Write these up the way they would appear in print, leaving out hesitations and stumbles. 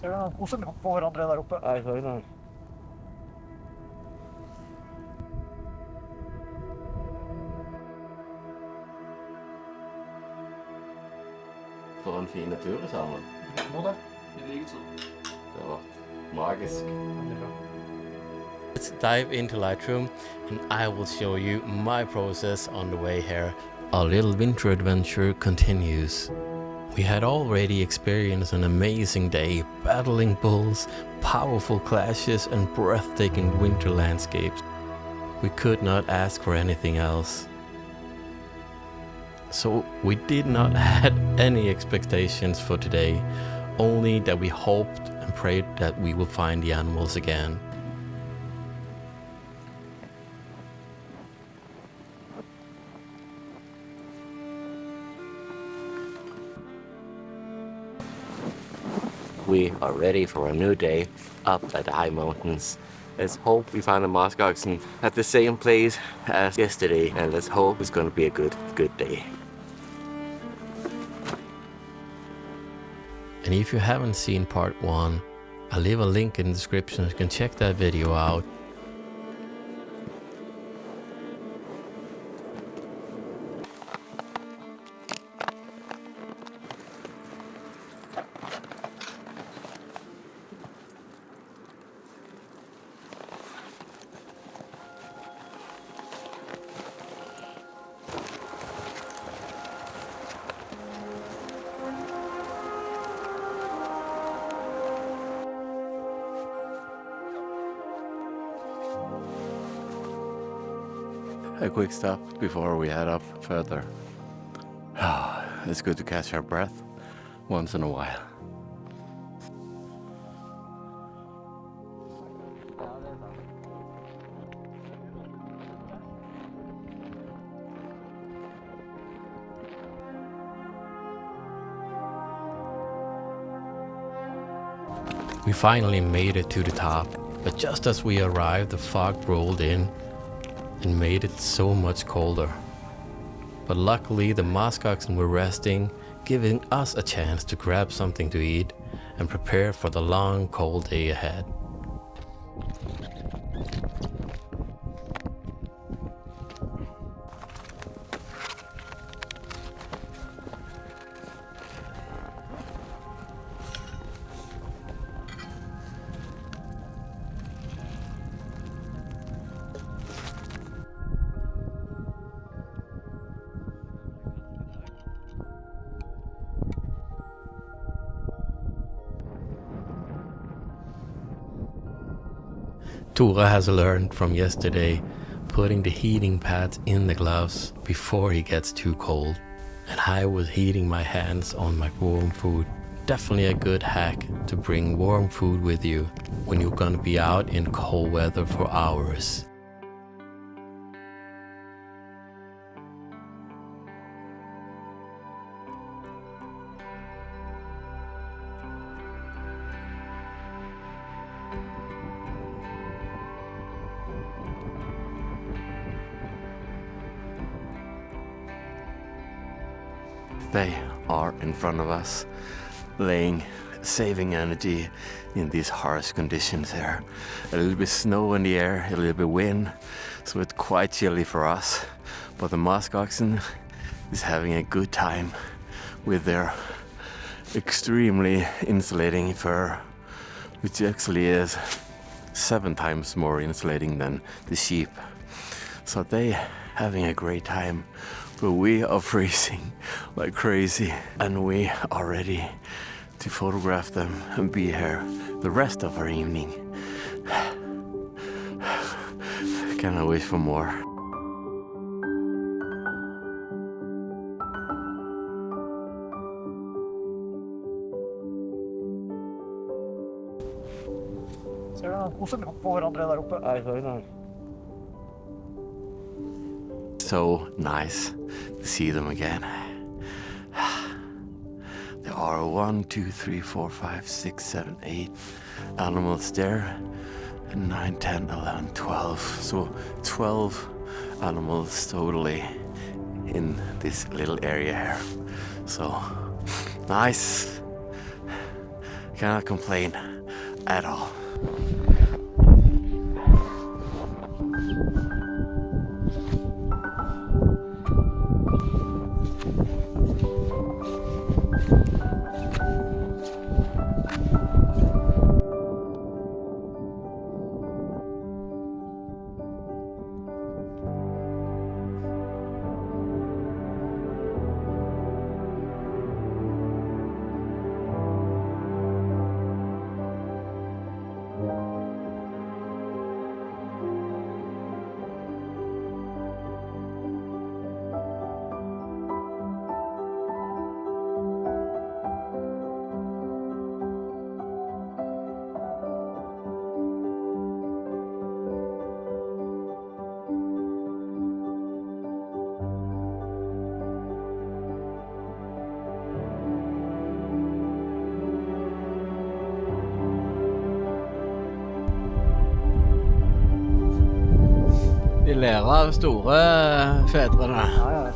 Ser du noen koser på hverandre der oppe? I saw that. For en fin tur sammen. Må det. I like så. Det var magisk. Let's dive into Lightroom and I will show you my process on the way here. Our little winter adventure continues. We had already experienced an amazing day, battling bulls, powerful clashes and breathtaking winter landscapes. We could not ask for anything else. So we did not have any expectations for today, only that we hoped and prayed that we will find the animals again. We are ready for a new day up at the high mountains. Let's hope we find the muskoxen at the same place as yesterday, and let's hope it's going to be a good day. And if you haven't seen part 1, I'll leave a link in the description. You can check that video out. A quick stop before we head up further. It's good to catch our breath once in a while. We finally made it to the top, but just as we arrived, the fog rolled in and made it so much colder. But luckily the muskoxen were resting, giving us a chance to grab something to eat and prepare for the long cold day ahead. Tora has learned from yesterday putting the heating pads in the gloves before he gets too cold. And I was heating my hands on my warm food. Definitely a good hack to bring warm food with you when you're gonna be out in cold weather for hours. They are in front of us, saving energy in these harsh conditions here. A little bit snow in the air, a little bit wind, so it's quite chilly for us. But the muskoxen is having a good time with their extremely insulating fur, which actually is 7 times more insulating than the sheep. So they having a great time. But we are freezing like crazy, and we are ready to photograph them and be here the rest of our evening. Cannot wish for more. Ser du noen koser på hverandre der oppe? I saw that. So nice to see them again. There are 1, 2, 3, 4, 5, 6, 7, 8 animals there, and 9, 10, 11, 12. So 12 animals totally in this little area here. So nice. cannot complain at all. De lærer av store fedrene. Ja.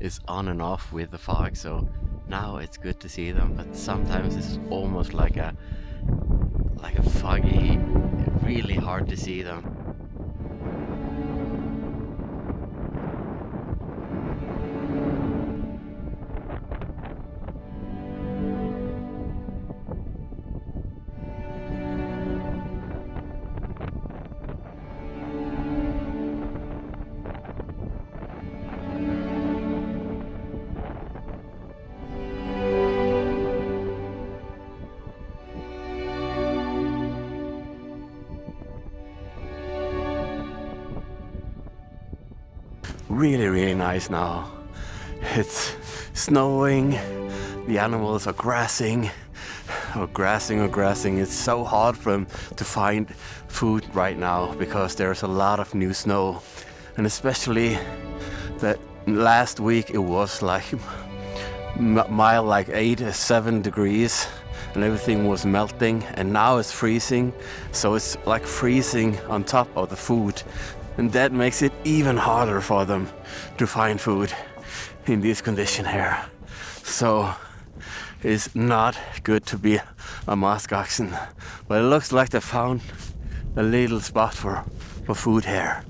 Is on and off with the fog, so now it's good to see them, but sometimes it's almost like a foggy, really hard to see them. Really nice now. It's snowing, the animals are grassing. It's so hard for them to find food right now because there's a lot of new snow, and especially that last week it was like mild, like 7 degrees, and everything was melting, and now it's freezing, so it's like freezing on top of the food. And that makes it even harder for them to find food in this condition here. So it's not good to be a muskoxen. But it looks like they found a little spot for food here.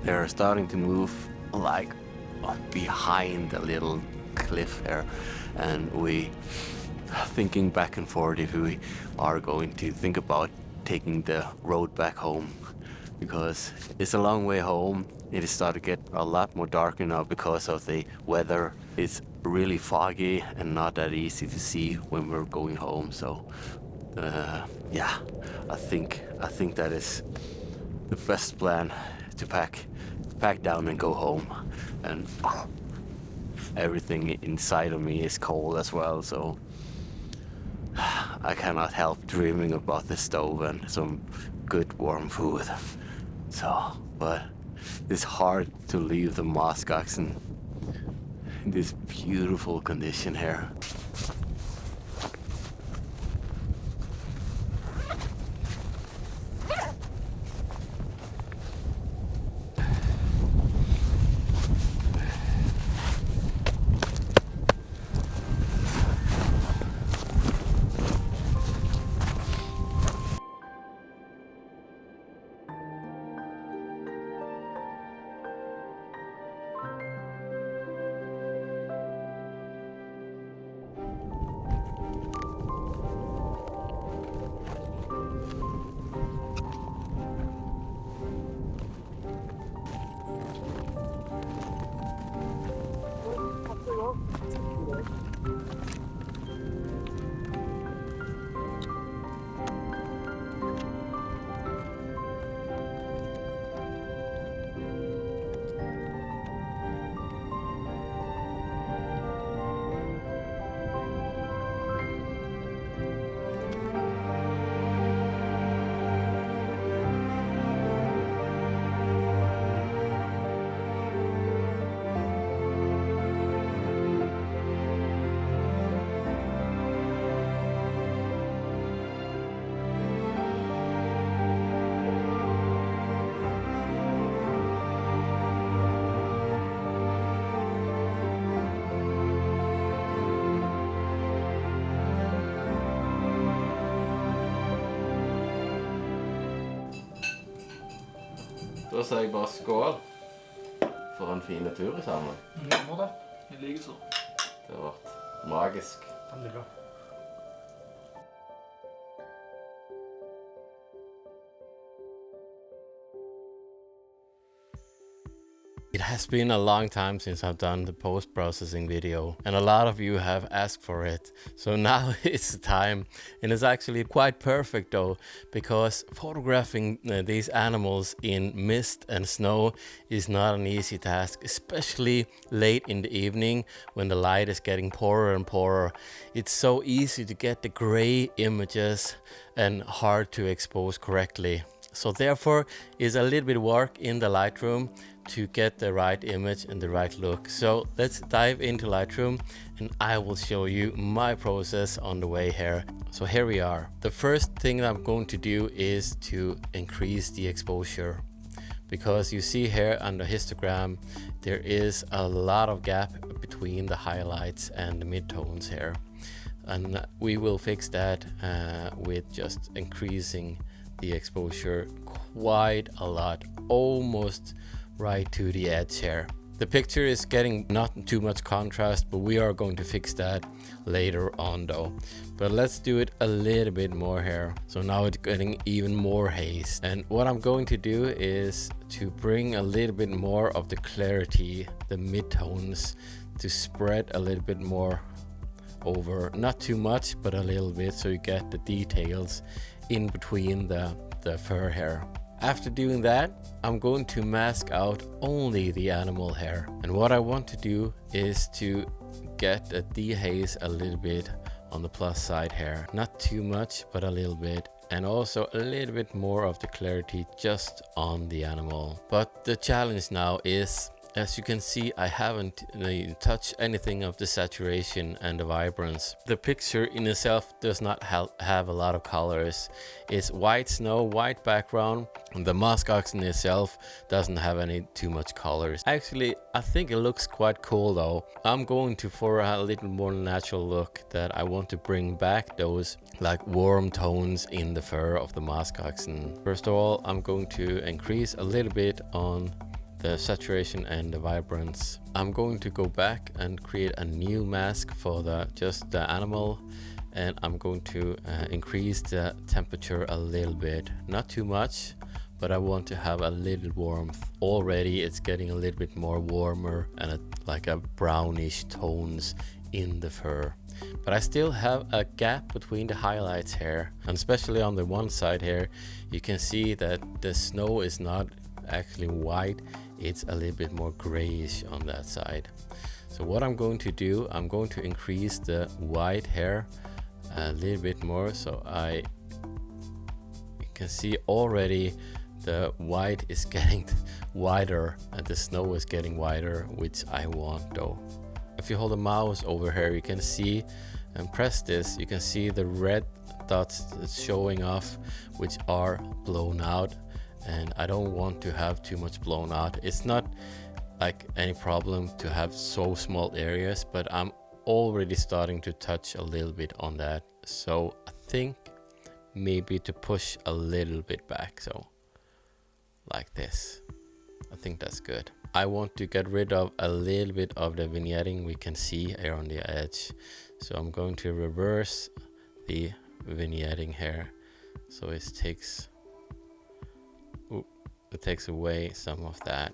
they're starting to move like behind a little cliff here, and we thinking back and forth if we are going to think about taking the road back home, because it's a long way home. It is starting to get a lot more darker now because of the weather. It's really foggy and not that easy to see when we're going home. So yeah, I think that is the best plan, to pack down and go home. And everything inside of me is cold as well, so I cannot help dreaming about the stove and some good warm food. So, but it's hard to leave the muskoxen in this beautiful condition here. Da sier jeg bare skål for en fin tur sammen. Må det. Jeg liker så. Det har vært magisk. Veldig bra. It has been a long time since I've done the post-processing video, and a lot of you have asked for it. So now it's the time, and it's actually quite perfect though, because photographing these animals in mist and snow is not an easy task, especially late in the evening when the light is getting poorer and poorer. It's so easy to get the gray images and hard to expose correctly. So therefore, it's a little bit work in the Lightroom to get the right image and the right look. So let's dive into Lightroom and I will show you my process on the way here. So here we are. The first thing that I'm going to do is to increase the exposure, because you see here on the histogram there is a lot of gap between the highlights and the midtones here, and we will fix that with just increasing the exposure quite a lot, almost right to the edge here. The picture is getting not too much contrast, but we are going to fix that later on though. But let's do it a little bit more here. So now it's getting even more haze. And what I'm going to do is to bring a little bit more of the clarity, the midtones, to spread a little bit more over, not too much, but a little bit, so you get the details in between the fur hair. After doing that, I'm going to mask out only the animal hair. And what I want to do is to get a dehaze a little bit on the plus side here. Not too much, but a little bit. And also a little bit more of the clarity just on the animal. But the challenge now is, as you can see, I haven't touched anything of the saturation and the vibrance. The picture in itself does not have a lot of colors. It's white snow, white background. The muskoxen itself doesn't have any too much colors. Actually, I think it looks quite cool though. I'm going to for a little more natural look, that I want to bring back those like warm tones in the fur of the muskoxen. First of all, I'm going to increase a little bit on the saturation and the vibrance. I'm going to go back and create a new mask for just the animal, and I'm going to increase the temperature a little bit, not too much, but I want to have a little warmth. Already it's getting a little bit more warmer and like a brownish tones in the fur. But I still have a gap between the highlights here, and especially on the one side here, you can see that the snow is not actually white, it's a little bit more grayish on that side. So what I'm going to do, I'm going to increase the white here a little bit more, so you can see already the white is getting wider and the snow is getting wider, which I want though. If you hold the mouse over here, you can see and press this, you can see the red dots that's showing off, which are blown out, and I don't want to have too much blown out. It's not like any problem to have so small areas, but I'm already starting to touch a little bit on that, so I think maybe to push a little bit back, so like this. I think that's good. I want to get rid of a little bit of the vignetting we can see here on the edge, so I'm going to reverse the vignetting here, so it takes away some of that.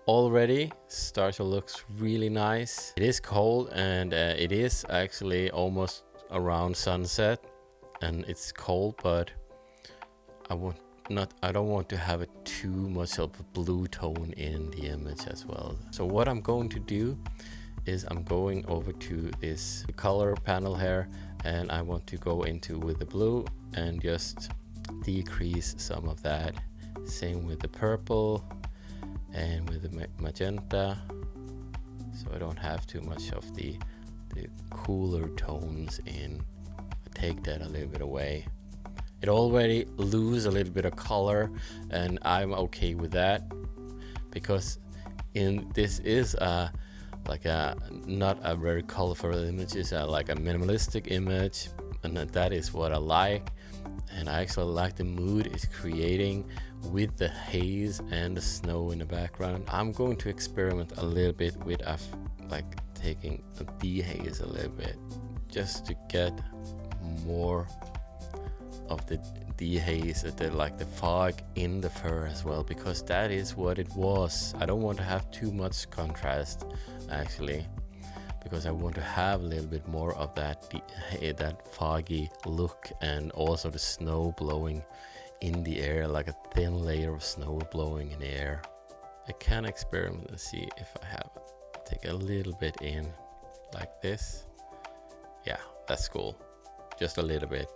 Already starts to look really nice. It is cold, and it is actually almost around sunset and it's cold, but I don't want to have it too much of a blue tone in the image as well. So what I'm going to do is I'm going over to this color panel here, and I want to go into with the blue and just decrease some of that. Same with the purple and with the magenta, so I don't have too much of the cooler tones in. I take that a little bit away. It already lose a little bit of color, and I'm okay with that, because this is not a very colorful image. It's like a minimalistic image, and that is what I like. And I actually like the mood it's creating with the haze and the snow in the background. I'm going to experiment a little bit with taking a dehaze a little bit, just to get more of the dehaze, the fog in the fur as well, because that is what it was. I don't want to have too much contrast actually, because I want to have a little bit more of that foggy look, and also the snow blowing in the air, like a thin layer of snow blowing in the air. I can experiment and see if I take a little bit in like this. Yeah, that's cool. Just a little bit.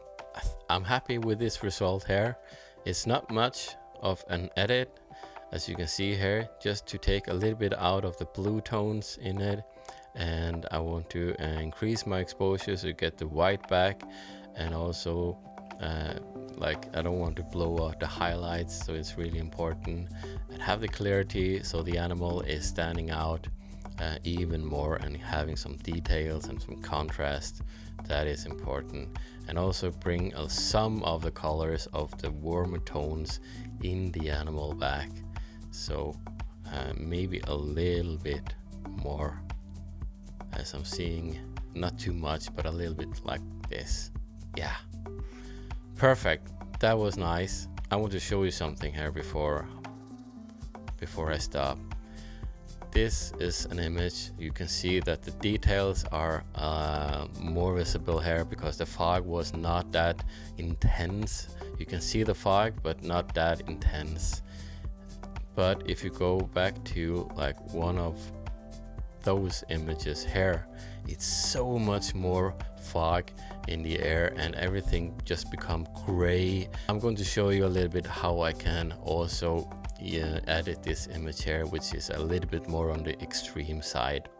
I'm happy with this result here. It's not much of an edit, as you can see here, just to take a little bit out of the blue tones in it, and I want to increase my exposure to get the white back, and also I don't want to blow out the highlights, so it's really important, and have the clarity so the animal is standing out even more and having some details and some contrast. That is important. And also bring some of the colors of the warmer tones in the animal back, so maybe a little bit more, as I'm seeing, not too much, but a little bit like this. Yeah, perfect. That was nice. I want to show you something here before I stop. This is an image. You can see that the details are more visible here, because the fog was not that intense. You can see the fog, but not that intense. But if you go back to one of those images here, it's so much more fog in the air, and everything just become gray. I'm going to show you a little bit how I can also edit this image here, which is a little bit more on the extreme side.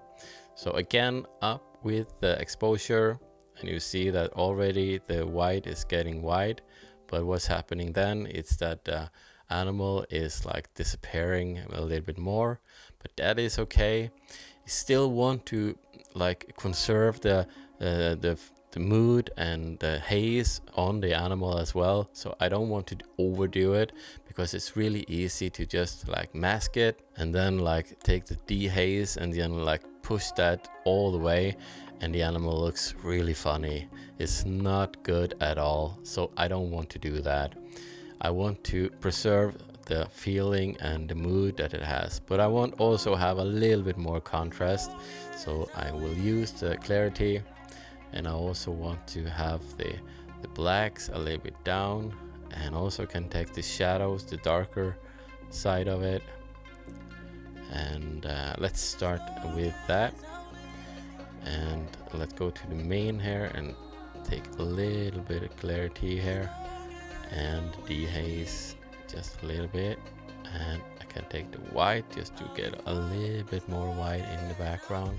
So again, up with the exposure, and you see that already the white is getting white, but what's happening then is that the animal is disappearing a little bit more, but that is okay. You still want to conserve the mood and the haze on the animal as well, so I don't want to overdo it, because it's really easy to just like mask it and then like take the dehaze and then like push that all the way, and the animal looks really funny. It's not good at all, so I don't want to do that. I want to preserve the feeling and the mood that it has, but I want also have a little bit more contrast, so I will use the clarity, and I also want to have the blacks a little bit down, and also can take the shadows, the darker side of it. And let's start with that, and let's go to the main here and take a little bit of clarity here and dehaze just a little bit, and I can take the white just to get a little bit more white in the background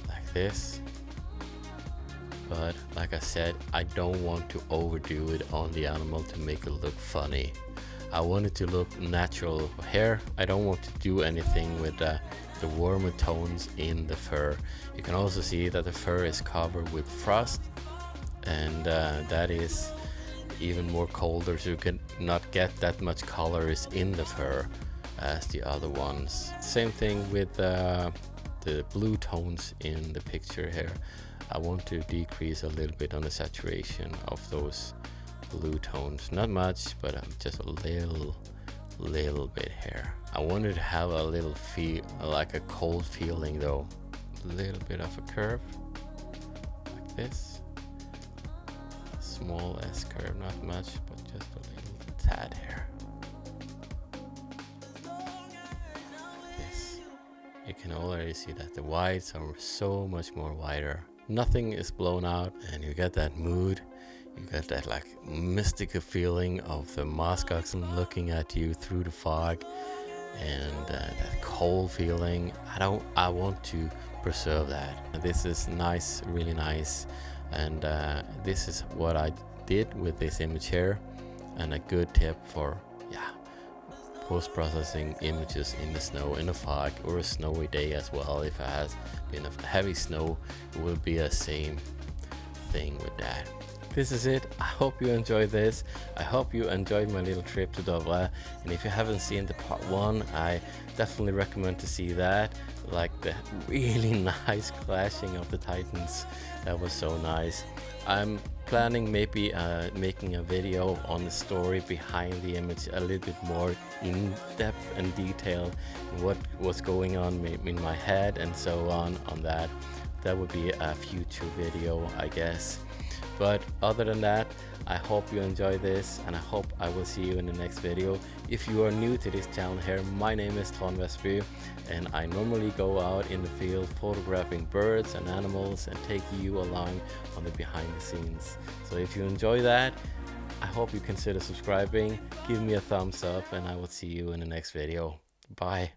like this. But like I said, I don't want to overdo it on the animal to make it look funny. I want it to look natural. Here I don't want to do anything with the warmer tones in the fur. You can also see that the fur is covered with frost, and that is even more colder, so you can not get that much colors in the fur as the other ones. Same thing with the blue tones in the picture here. I want to decrease a little bit on the saturation of those blue tones. Not much, but just a little bit here. I wanted to have a little feel, like a cold feeling though. A little bit of a curve, like this. Small S curve, not much, but just a little tad here. Like this. You can already see that the whites are so much more whiter. Nothing is blown out, and you get that mood. You get that like mystical feeling of the muskoxen looking at you through the fog, and that cold feeling. I want to preserve that. This is nice, really nice, and this is what I did with this image here, and a good tip for post-processing images in the snow, in the fog, or a snowy day as well. If it has been a heavy snow, it will be the same thing with that. This is it. I hope you enjoyed this. I hope you enjoyed my little trip to Dovre, and if you haven't seen the part 1, I definitely recommend to see that. Like the really nice clashing of the Titans, that was so nice. I'm planning maybe making a video on the story behind the image, a little bit more in depth and detail, what was going on in my head and so on that. That would be a future video, I guess. But other than that, I hope you enjoy this, and I hope I will see you in the next video. If you are new to this channel here, my name is Trond Westby, and I normally go out in the field photographing birds and animals and take you along on the behind the scenes. So if you enjoy that, I hope you consider subscribing, give me a thumbs up, and I will see you in the next video. Bye.